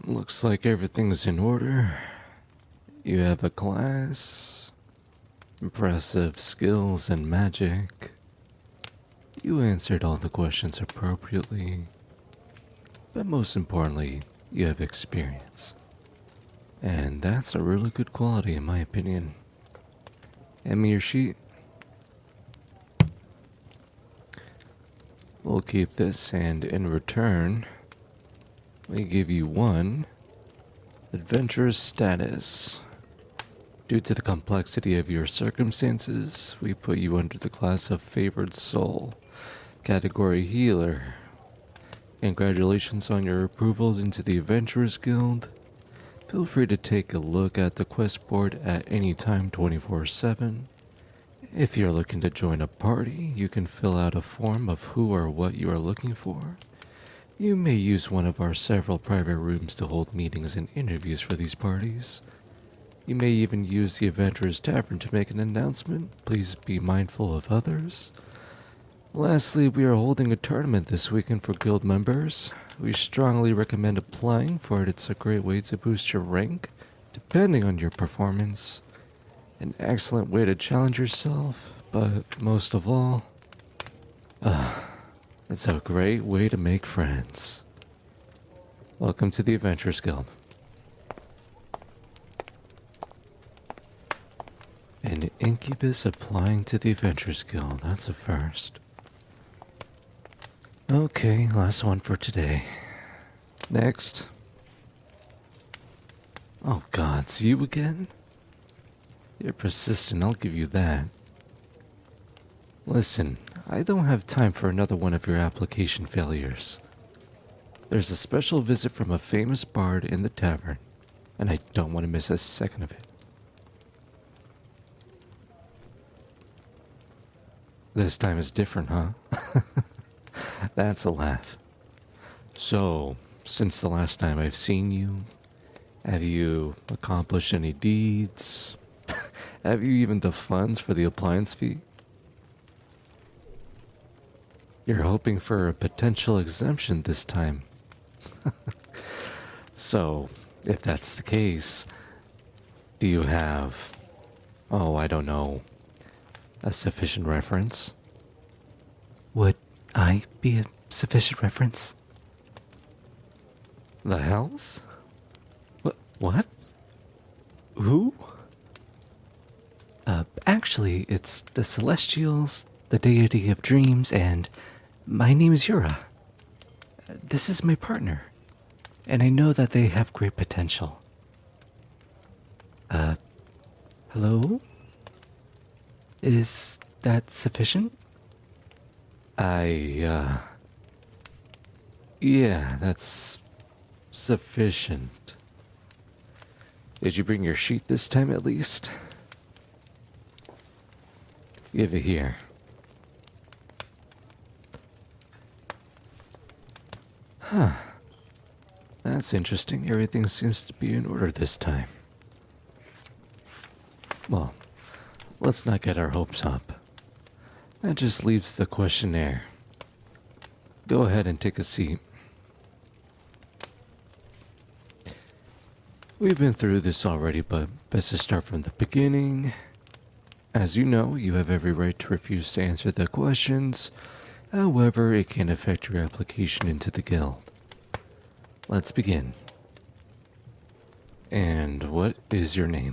Looks like everything's in order. You have a class, impressive skills and magic. You answered all the questions appropriately. But most importantly, you have experience. And that's a really good quality in my opinion. Hand me your sheet. We'll keep this, and in return, we give you one adventurous status. Due to the complexity of your circumstances, we put you under the class of favored soul, category healer. Congratulations on your approval into the Adventurers Guild. Feel free to take a look at the quest board at any time 24/7. If you're looking to join a party, you can fill out a form of who or what you are looking for. You may use one of our several private rooms to hold meetings and interviews for these parties. You may even use the Adventurers Tavern to make an announcement. Please be mindful of others. Lastly, we are holding a tournament this weekend for guild members. We strongly recommend applying for it. It's a great way to boost your rank, depending on your performance. An excellent way to challenge yourself, but most of all, it's a great way to make friends. Welcome to the Adventurers Guild. An incubus applying to the Adventurers Guild, that's a first. Okay, last one for today. Next. Oh god, it's you again? You're persistent, I'll give you that. Listen, I don't have time for another one of your application failures. There's a special visit from a famous bard in the tavern, and I don't want to miss a second of it. This time is different, huh? That's a laugh. So, since the last time I've seen you, have you accomplished any deeds? Have you even the funds for the appliance fee? You're hoping for a potential exemption this time. So, if that's the case, do you have, I don't know, a sufficient reference? Would I be a sufficient reference? The hells? What? Who? Actually, it's the Celestials, the deity of dreams, and my name is Eura. This is my partner, and I know that they have great potential. Hello? Is that sufficient? Yeah, that's sufficient. Did you bring your sheet this time at least? Give it here. Huh. That's interesting. Everything seems to be in order this time. Well, let's not get our hopes up. That just leaves the questionnaire. Go ahead and take a seat. We've been through this already, but best to start from the beginning. As you know, you have every right to refuse to answer the questions. However, it can affect your application into the guild. Let's begin. And what is your name?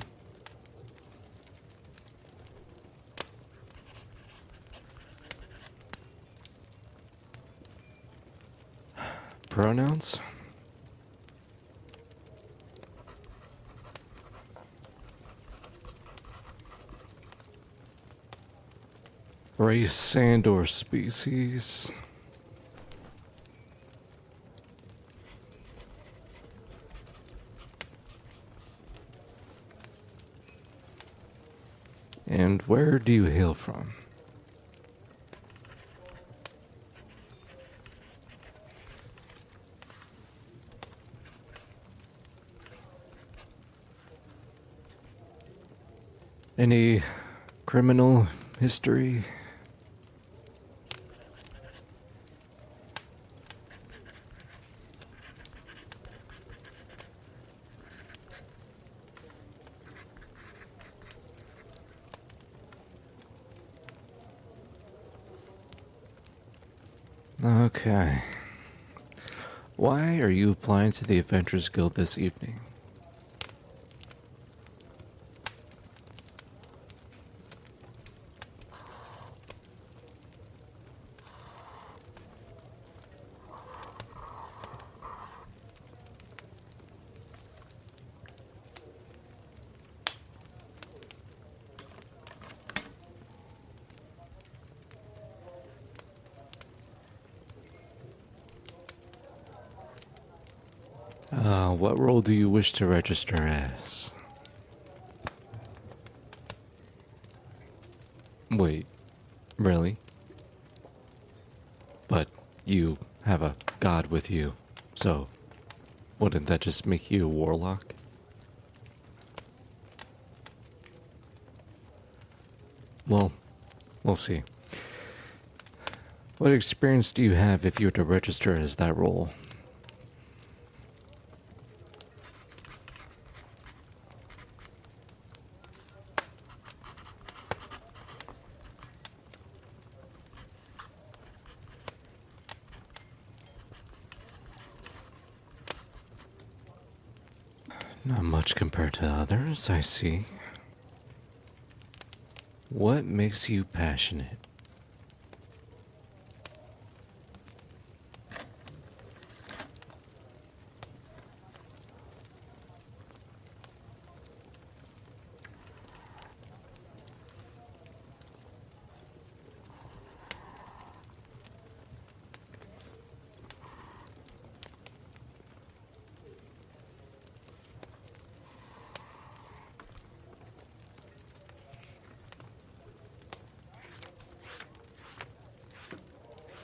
Pronouns? Race and or species? And where do you hail from? Any criminal history? Okay. Why are you applying to the Adventurers Guild this evening? What role do you wish to register as? Wait, really? But you have a god with you, so wouldn't that just make you a warlock? Well, we'll see. What experience do you have if you were to register as that role? Not much compared to others, I see. What makes you passionate?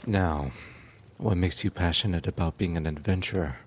Now, what makes you passionate about being an adventurer?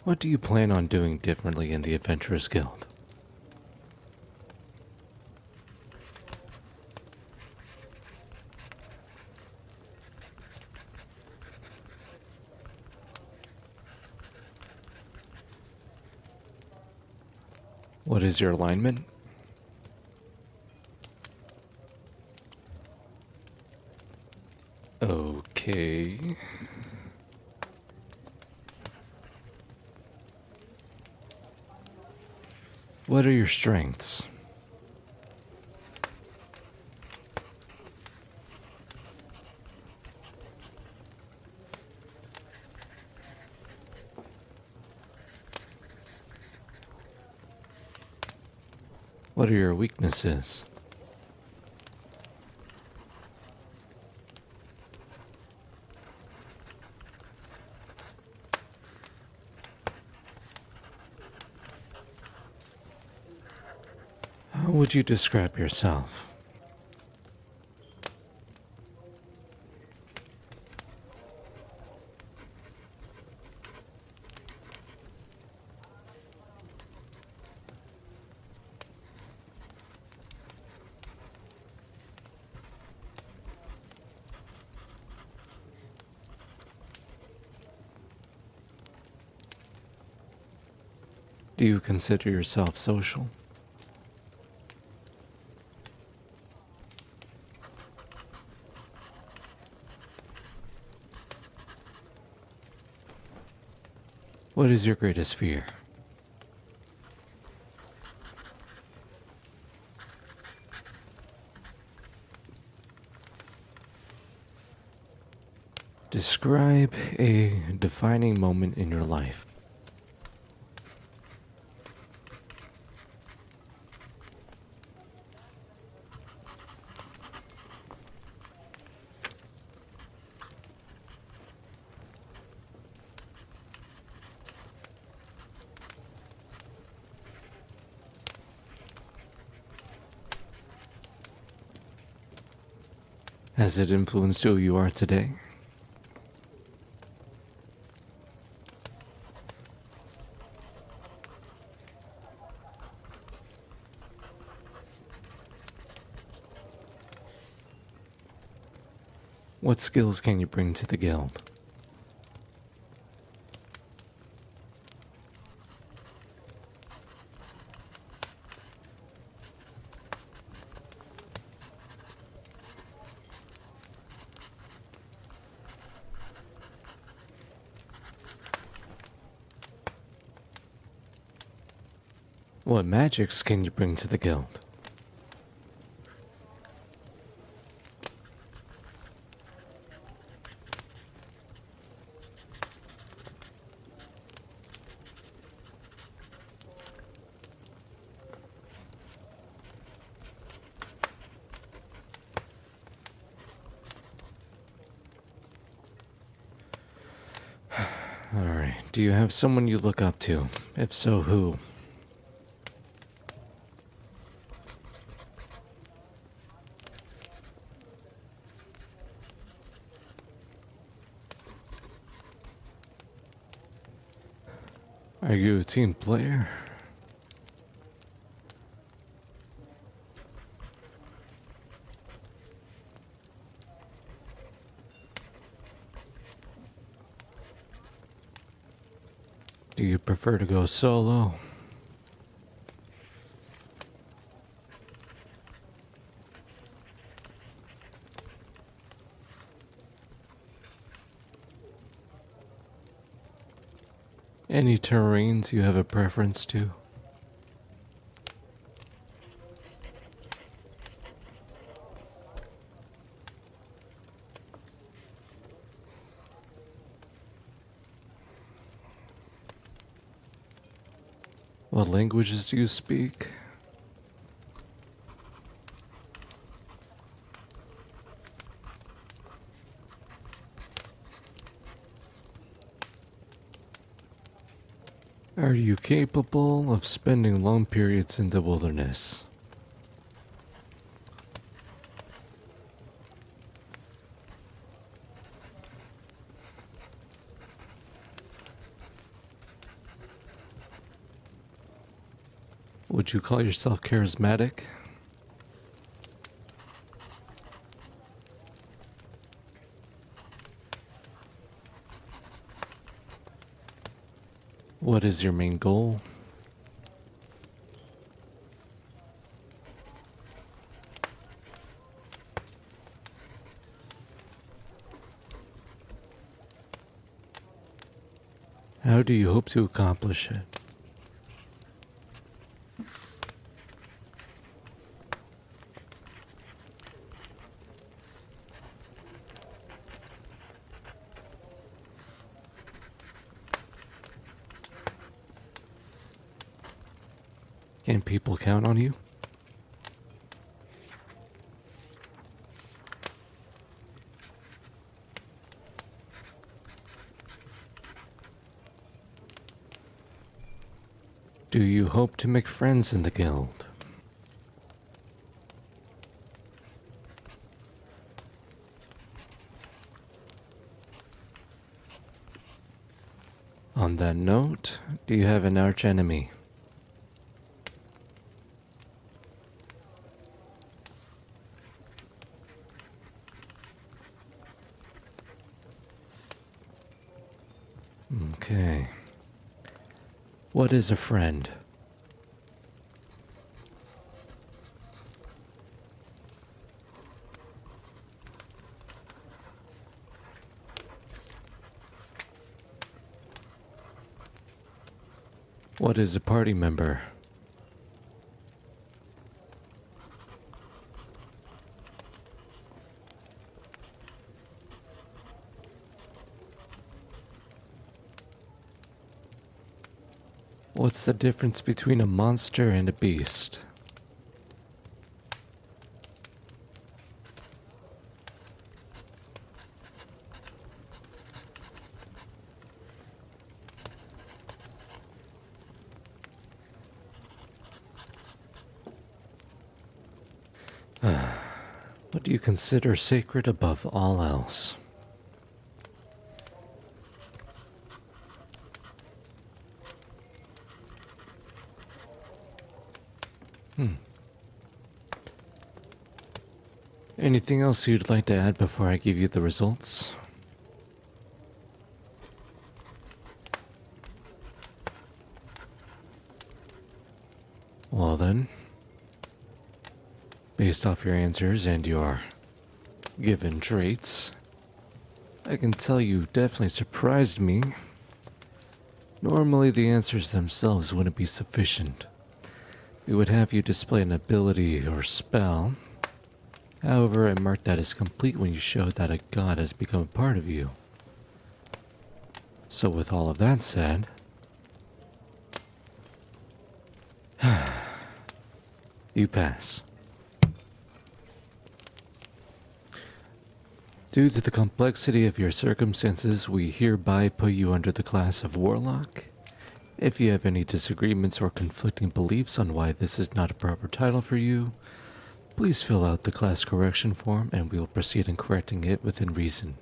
What do you plan on doing differently in the Adventurers Guild? What is your alignment? Okay. What are your strengths? What are your weaknesses? How would you describe yourself? Do you consider yourself social? What is your greatest fear? Describe a defining moment in your life. Has it influenced who you are today? What skills can you bring to the guild? What magics can you bring to the guild? Alright, do you have someone you look up to? If so, who? Are you a team player? Do you prefer to go solo? Any terrains you have a preference to? What languages do you speak? Are you capable of spending long periods in the wilderness? Would you call yourself charismatic? What is your main goal? How do you hope to accomplish it? Can people count on you? Do you hope to make friends in the guild? On that note, do you have an archenemy? Okay. What is a friend? What is a party member? What's the difference between a monster and a beast? What do you consider sacred above all else? Anything else you'd like to add before I give you the results? Well then, based off your answers and your given traits, I can tell you definitely surprised me. Normally the answers themselves wouldn't be sufficient. We would have you display an ability or spell. However, I marked that as complete when you showed that a god has become a part of you. So with all of that said, you pass. Due to the complexity of your circumstances, we hereby put you under the class of Warlock. If you have any disagreements or conflicting beliefs on why this is not a proper title for you, please fill out the class correction form and we will proceed in correcting it within reason.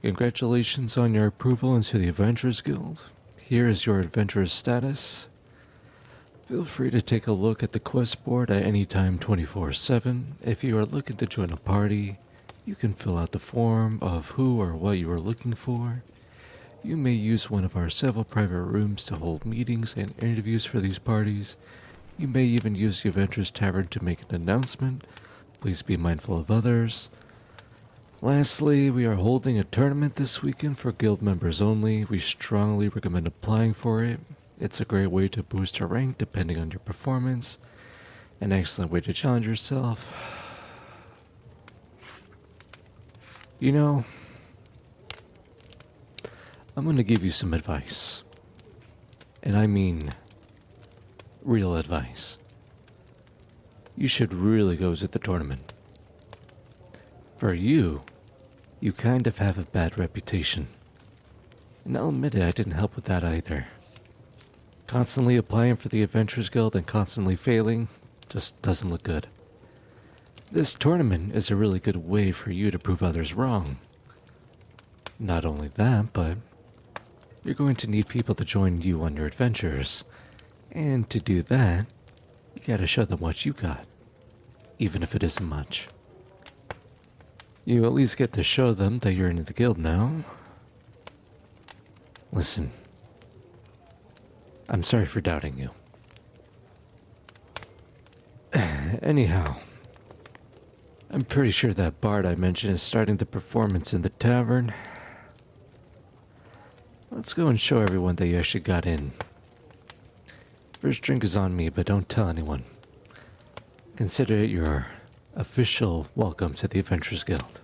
Congratulations on your approval into the Adventurers Guild. Here is your Adventurer's status. Feel free to take a look at the quest board at any time 24/7. If you are looking to join a party, you can fill out the form of who or what you are looking for. You may use one of our several private rooms to hold meetings and interviews for these parties. You may even use the Adventurers Tavern to make an announcement. Please be mindful of others. Lastly, we are holding a tournament this weekend for guild members only. We strongly recommend applying for it. It's a great way to boost your rank depending on your performance. An excellent way to challenge yourself. You know, I'm going to give you some advice. And I mean real advice. You should really go to the tournament. For you kind of have a bad reputation. And I'll admit it, I didn't help with that either. Constantly applying for the Adventurers Guild and constantly failing just doesn't look good. This tournament is a really good way for you to prove others wrong. Not only that, but you're going to need people to join you on your adventures. And to do that, you gotta show them what you got, even if it isn't much. You at least get to show them that you're in the guild now. Listen, I'm sorry for doubting you. Anyhow, I'm pretty sure that bard I mentioned is starting the performance in the tavern. Let's go and show everyone that you actually got in. First drink is on me, but don't tell anyone. Consider it your official welcome to the Adventurers Guild.